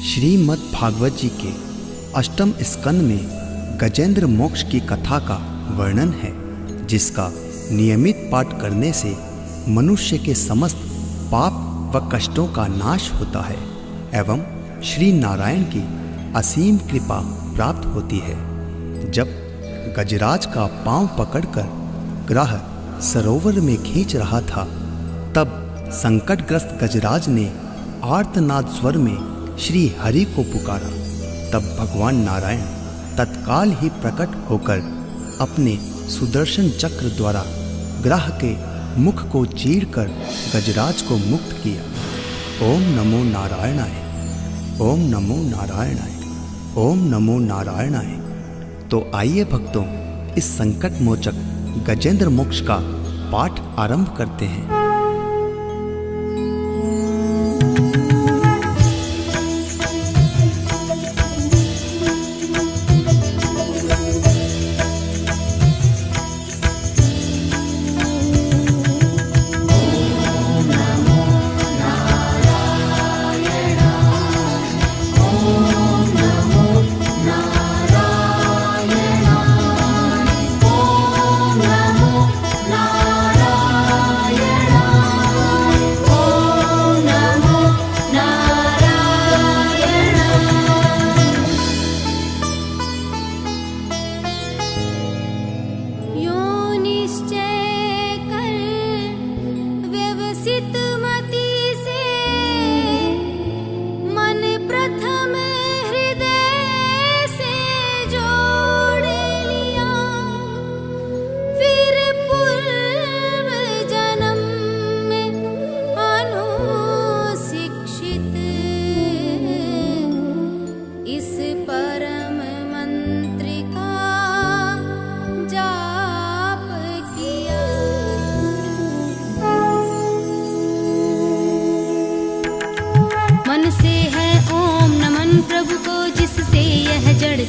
श्रीमद् भागवत जी के अष्टम स्कंद में गजेंद्र मोक्ष की कथा का वर्णन है, जिसका नियमित पाठ करने से मनुष्य के समस्त पाप व कष्टों का नाश होता है एवं श्री नारायण की असीम कृपा प्राप्त होती है। जब गजराज का पांव पकड़कर ग्राह सरोवर में खींच रहा था, तब संकटग्रस्त गजराज ने आर्तनाद स्वर में श्री हरि को पुकारा। तब भगवान नारायण तत्काल ही प्रकट होकर अपने सुदर्शन चक्र द्वारा ग्राह के मुख को चीरकर गजराज को मुक्त किया। ओम नमो नारायणाय, ओम नमो नारायणाय, ओम नमो नारायणाय। तो आइए भक्तों, इस संकट मोचक गजेंद्र मोक्ष का पाठ आरंभ करते हैं।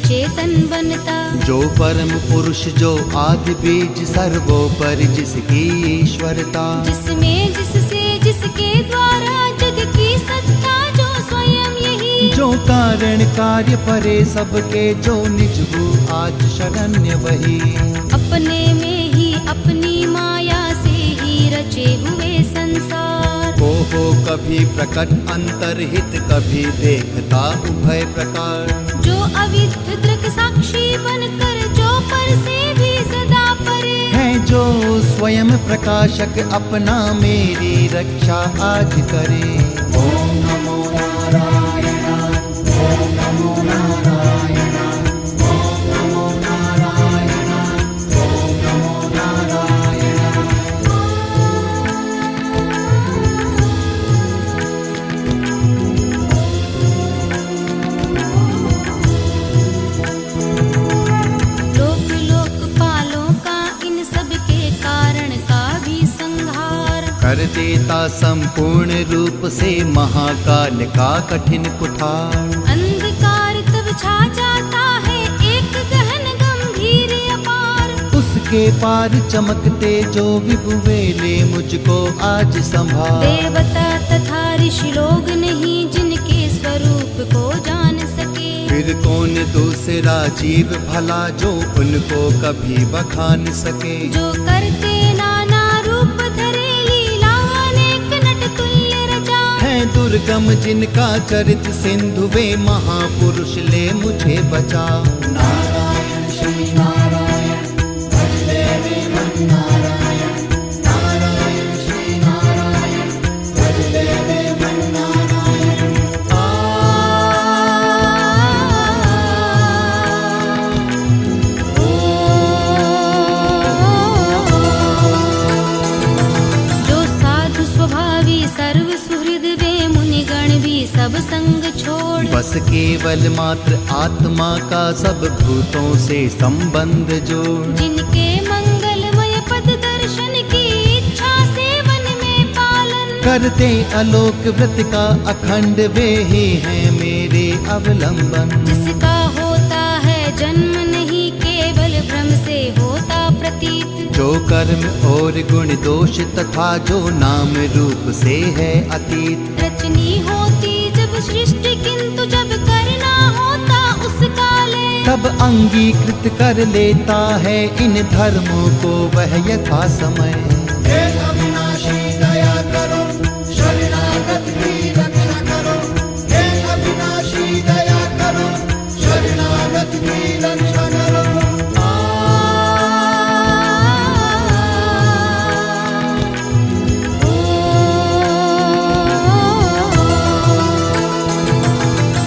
चेतन बनता, जो परम पुरुष जो आदि बीज सर्वोपरि जिसकी ईश्वरता, जिसमें जिससे जिसके द्वारा जग की सत्ता, जो स्वयं यही, जो कारण कार्य परे सबके, जो निज भू आज शरण्य वही, अपने में ही अपनी माया से ही रचे हुए संसार। हो कभी प्रकट अंतरहित, कभी देखता उभय प्रकार, जो अविद्य दृक् साक्षी बनकर, जो पर से भी सदा परे है, जो स्वयं प्रकाशक अपना मेरी रक्षा आज करे। ओम नमो नारायण, ओम नमो नारायण, ओम नमो नारायण, ओम नमो नारायण। कर देता संपूर्ण रूप से महाकाल का कठिन कुठार, अंधकार तब छा जाता है एक गहन गंभीर अपार, उसके पार चमकते जो विभु वेले मुझको आज संभाल। देवता तथा ऋषि लोग नहीं जिनके स्वरूप को जान सके, फिर कौन दूसरा जीव भला जो उनको कभी बखान सके, जो करते नाना रूप धरे दुर्गम जिनका चरित सिंधु, वे महापुरुष ले मुझे बचा। नारायण श्री नारायण, भजले वे मन नारायण, नारायण श्री नारायण, भजले वे मन नारायण। जो साधु स्वभावी सर्व सब संग छोड़, बस केवल मात्र आत्मा का सब भूतों से संबंध जोड़, जिनके मंगलमय पद दर्शन की इच्छा से वन में पालन करते आलोक व्रत का अखंड, वे ही हैं मेरे अवलंबन। जिसका होता है जन्म नहीं केवल भ्रम से होता प्रतीत, जो कर्म और गुण दोष तथा जो नाम रूप से है अतीत, रचनी होती जब सब सृष्टि, किंतु जब करना होता उस काले, तब अंगीकृत कर लेता है इन धर्मों को वह यथा समय। हे अविनाशी दया करो, शरणागत की रक्षा करो। हे अविनाशी दया करो, शरणागत की रक्षा करो।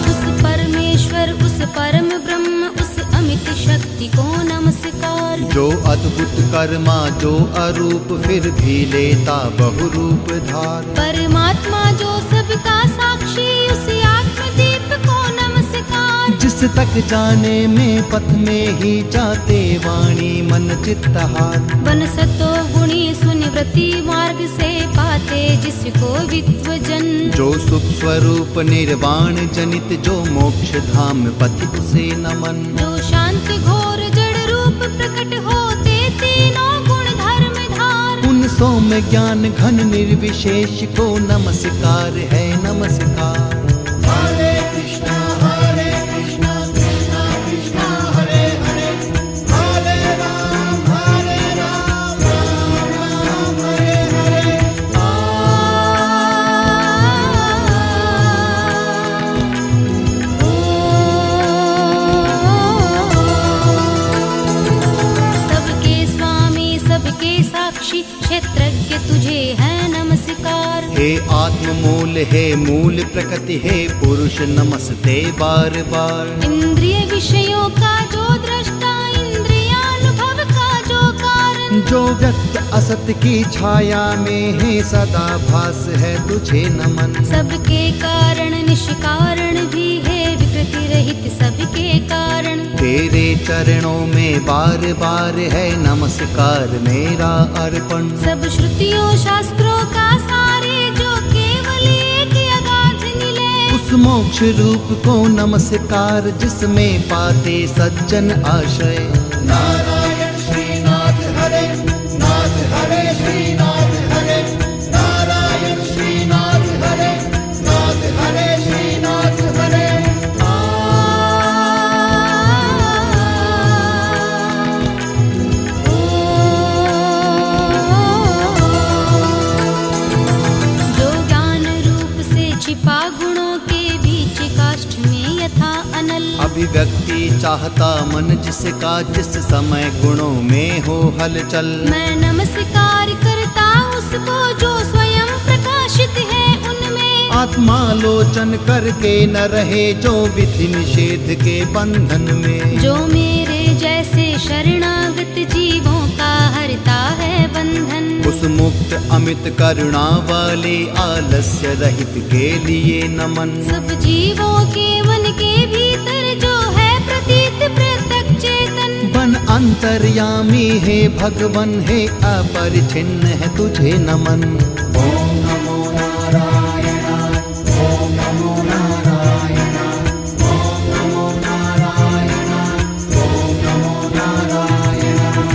उस परमेश्वर, उस परम ब्रह्म, उस अमित शक्ति को नमस्कार। जो अद्भुत कर्मा, जो अरूप फिर भी लेता बहुरूप धार। परमात्मा जो सबका साक्षी, उस आत्मदीप को नमस्कार। जिस तक जाने में पथ में ही जाते वाणी मन चित्त हार। बन सतो गुणी सुनिवृत्ति मार्ग से पाते जिसको विद्वजन। जो सुख स्वरूप निर्वाण जनित, जो मोक्ष धाम पथि उसे नमन। जो शांत घोर जड़ रूप प्रकट होते तीनों गुण धर्म धार। उन सौम्य ज्ञान घन निर्विशेष को नमस्कार है नमस्कार। हरे कृष्णा कृष्णा कृष्णा हरे हरे, हरे राम राम राम हरे हरे। सबके स्वामी, सबके साक्षी, क्षेत्रज्ञ तुझे है नमस्कार। हे आत्म मूल, हे मूल प्रकृति, हे पुरुष नमस्ते बार बार। इंद्रिय विषयों का जो दृष्टा, इंद्रियानुभव का जो कारण। जो व्यक्त असत की छाया में है सदा भास है तुझे नमन। सबके कारण निष्कारण भी है, विकृति रहित सबके कारण। तेरे चरणों में बार बार है नमस्कार मेरा अर्पण। सब श्रुतियों शास्त्रों का सारे, जो केवल एक अगाध निलय। उस मोक्ष रूप को नमस्कार, जिसमें पाते सज्जन आश्रय। नारायण श्रीनाथ हरे, नाथ हरे श्रीनाथ हरे। नारायण श्रीनाथ हरे, नाथ हरे श्रीनाथ हरे। जो ज्ञान रूप से छिपा गुणों के बीच, काष्ठ में यथा अनल। अभिव्यक्ति चाहता मन जिसका, जिस समय गुणों में हो हलचल। मैं नमस्कार करता उसको जो स्वयं प्रकाशित है उनमें। आत्मालोचन करके न रहे जो विधि निषेध के बंधन में। जो मेरे जैसे शरणागत जीवों का हरता है बंधन। उस मुक्त अमित करुणा वाले आलस्य रहित के लिए नमन। सब जीवों के मन के भीतर जो है प्रतीत प्रत्यक्ष चेतन। बन अंतर्यामी है भगवन, है अपरिछिन्न है तुझे नमन। ओम नमो नारायणाय, ओम नमो नारायणाय, ओम नमो नारायणाय, ओम नमो नारायणाय।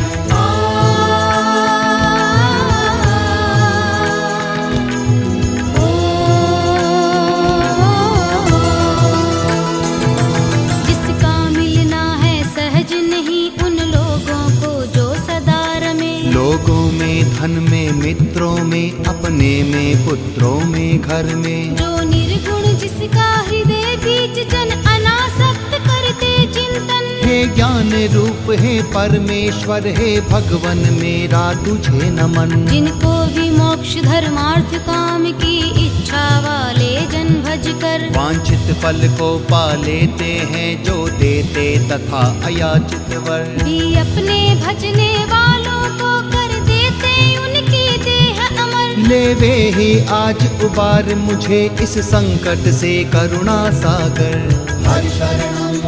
जिसका मिलना है सहज नहीं उन लोगों को जो सदा रमे। लोगों में, धन में, मित्रों में, अपने में, पुत्रों में, घर में। जो निर्गुण जिसका हृदय बीच जन अनासक्त करते चिंतन। हे ज्ञान रूप, हे परमेश्वर, हे भगवन मेरा तुझे नमन। जिनको भी मोक्ष धर्मार्थ काम की इच्छा वाले जन भज कर। वांछित फल को पा लेते हैं जो देते तथा अयाचित वर। भी अपने भजने वालों को कर देते उनकी देह अमर। ले वे ही आज उबार मुझे इस संकट से करुणा सागर। हरि शरणम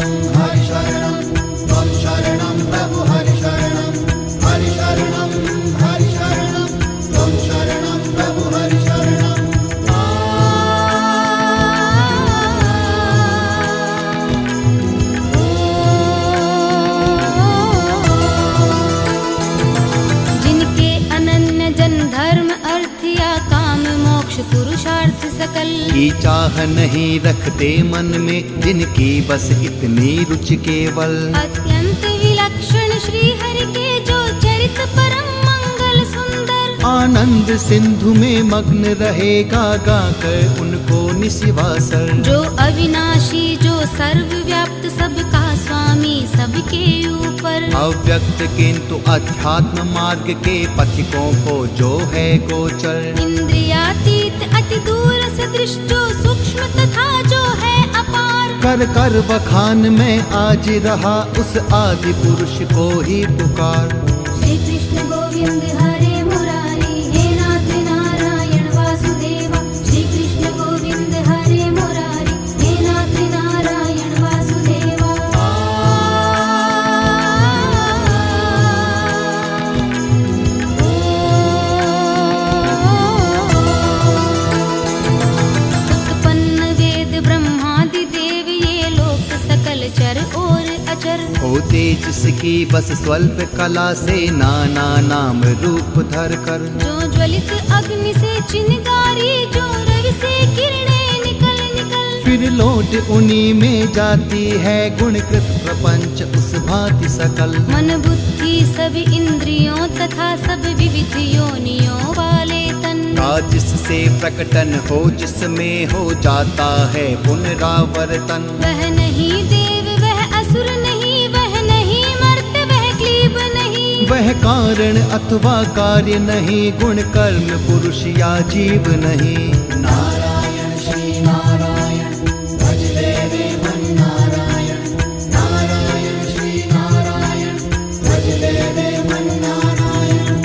त्वं शरणम प्रभु, हरि शरणम, हरि शरणम, हरि शरणम त्वं शरणम प्रभु, हरि शरणम। जिनके अनन्य जन धर्म अर्थ या काम मोक्ष पुरुषार्थ सकल। की चाह नहीं रखते मन में जिनकी बस इतनी रुचि केवल। अत्यंत विलक्षण श्री हरि के जो चरित परम मंगल सुंदर। आनंद सिंधु में मग्न रहेगा गाकर उनको निशिवासर। जो अविनाशी जो सर्वव्याप्त सबका स्वामी सबके ऊपर। अव्यक्त किंतु अध्यात्म मार्ग के पथिकों को जो है गोचर। इंद्रियातीत अति दूर सदृश जो सूक्ष्म तथा जो है अपार। कर कर बखान में आज रहा उस आदि पुरुष को ही पुकार। श्री कृष्ण गोविंद हरे मुरारी हे नाथ नारायण वासुदेवा। श्री कृष्ण गोविंद हरे मुरारी हे नाथ नारायण वासुदेवा। उत्पन्न वेद ब्रह्मादि देव ये लोक सकल चर और अचर। होते जिसकी बस स्वल्प कला से नाना नाम रूप धर कर। जो ज्वलित अग्नि से चिंगारी जो रवि से किरणें निकल निकल। फिर लौट उन्हीं में जाती है गुणकृत प्रपंच उस भांति सकल। मन बुद्धि सभी इंद्रियों तथा सब विविध योनियों वाले तन। का जिससे प्रकटन हो जिसमें हो जाता है पुनरावर्तन। वह नहीं देव वह असुर नहीं वह नहीं मर्त वह क्लीब नहीं। वह कारण अथवा कार्य नहीं गुण कर्म पुरुष या जीव नहीं। नारायण श्री नारायण भज ले मन नारायण। नारायण श्री नारायण भज ले मन नारायण।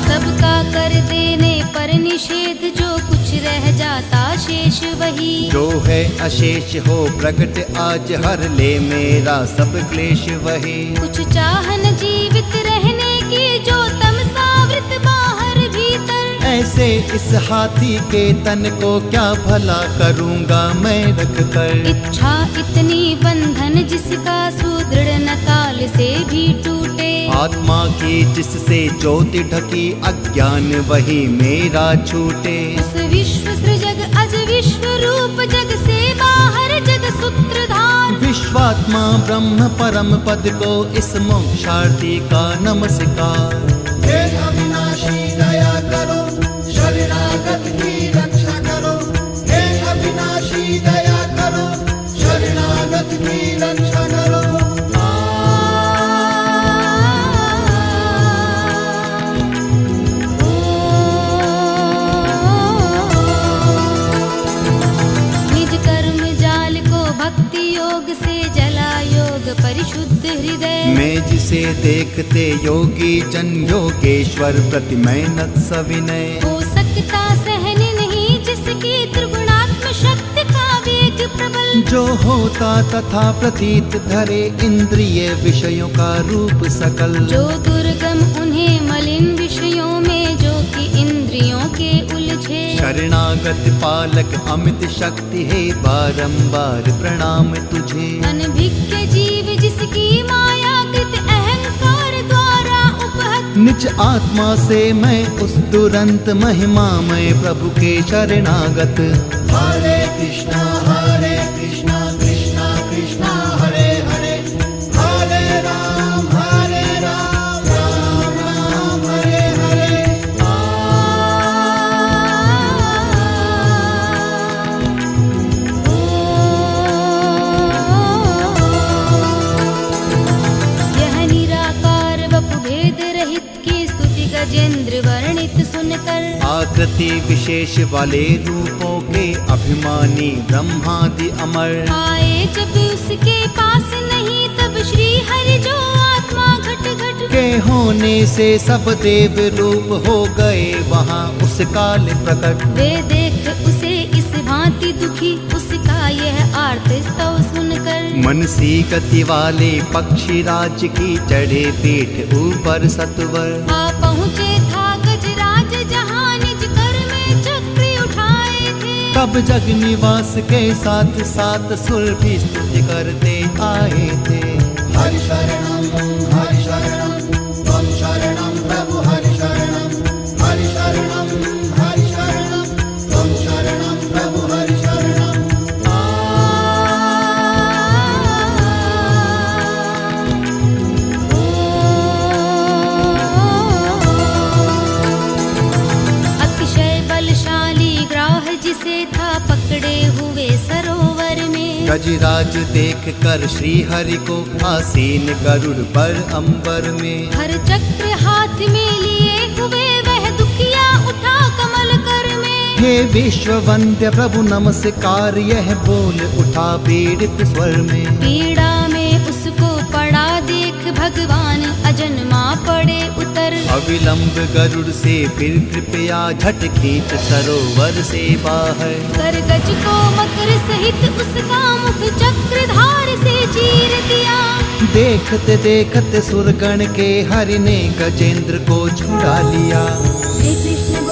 सबका कर देने पर निषेध जो कुछ रह जाता शेष वही। जो है अशेष हो प्रकट आज हर ले मेरा सब क्लेश वही। कुछ चाहन जीवित रहने की जो तमसावृत बाहर भीतर। ऐसे इस हाथी के तन को क्या भला करूँगा मैं रख कर। इच्छा इतनी बंधन जिसका सुदृढ़ न काल से भी टूटे। आत्मा की जिससे ज्योति ढकी अज्ञान वही मेरा छूटे। उस विश्व सृजग अज विश्व रूप जग से बाहर जग सूत्रधार। विश्वात्मा ब्रह्म परम पद को इस मोक्षार्थी का नमस्कार। हे अविनाशी दया करो शरणागत की रक्षा करो। हे अविनाशी दया करो शरणागत की रक्षा करो। निज कर्म जाल को भक्ति योग से जला योग परिशुद्ध हृदय। मैं जिसे देखते योगी जन योगेश्वर प्रतिमय नत सविनय। हो सकता सहन नहीं जिसकी त्रिगुणात्म शक्ति का वेग प्रबल। जो होता तथा प्रतीत धरे इंद्रिय विषयों का रूप सकल। जो दुर्गम उन्हें मलिन विषयों में जो कि इंद्रियों के उलझे। शरणागत पालक अमित शक्ति है बारंबार प्रणाम तुझे। अनभिज्ञ जीव जिसकी माया कृत अहंकार द्वारा उपहत। निज आत्मा से मैं उस दुरंत महिमा में प्रभु के शरणागत। हरे कृष्णा कृष्णा कृष्णा हरे हरे। हरे राम राम राम हरे हरे। यह निराकार वपु भेद रहित की स्तुति गजेंद्र वर्णित सुनकर। आकृति विशेष वाले रूपों के अभिमानी ब्रह्मादि अमर। आए जब उसके पास नहीं तब श्री हरि जो आत्मा घट घट। के होने से सब देव रूप हो गए वहाँ उस काल प्रकट। वे देख उसे इस भांति दुखी उसका यह आर्त स्तव सुनकर। मनसी गति वाले पक्षी राज की चढ़े पीठ ऊपर सत्वर। आ पहुँचे था गजराज जहाँ निज कर में चक्र उठाए थे। तब जग निवास के साथ साथ सुर भी स्तुति करते आए थे। हरि शरणम त्वं शरणम प्रभु हरि शरणम त्वं शरणम प्रभु हरि शरणम। अतिशय बलशाली ग्राह जिसे था पकड़े हुए सरोवर में, गजराज देख कर श्री हरि को आसीन गरुड़ पर अंबर में। हर चक्र हाथ में लिए हुए वह दुखिया उठा कमल कर में। हे विश्व वंद्य प्रभु नमस्कार, यह बोल उठा पीड़ित स्वर में। पीड़ा में उसको पड़ा देख भगवान अजन्मा पड़े उतर। अविलंब गरुड़ से फिर कृपया झट खींच सरोवर से बाहर। कर गज को मकर सहित उसका मुख चक्रधार से चीर दिया। देखते देखते सुरगण के हरि ने गजेंद्र को छुड़ा लिया। श्री कृष्ण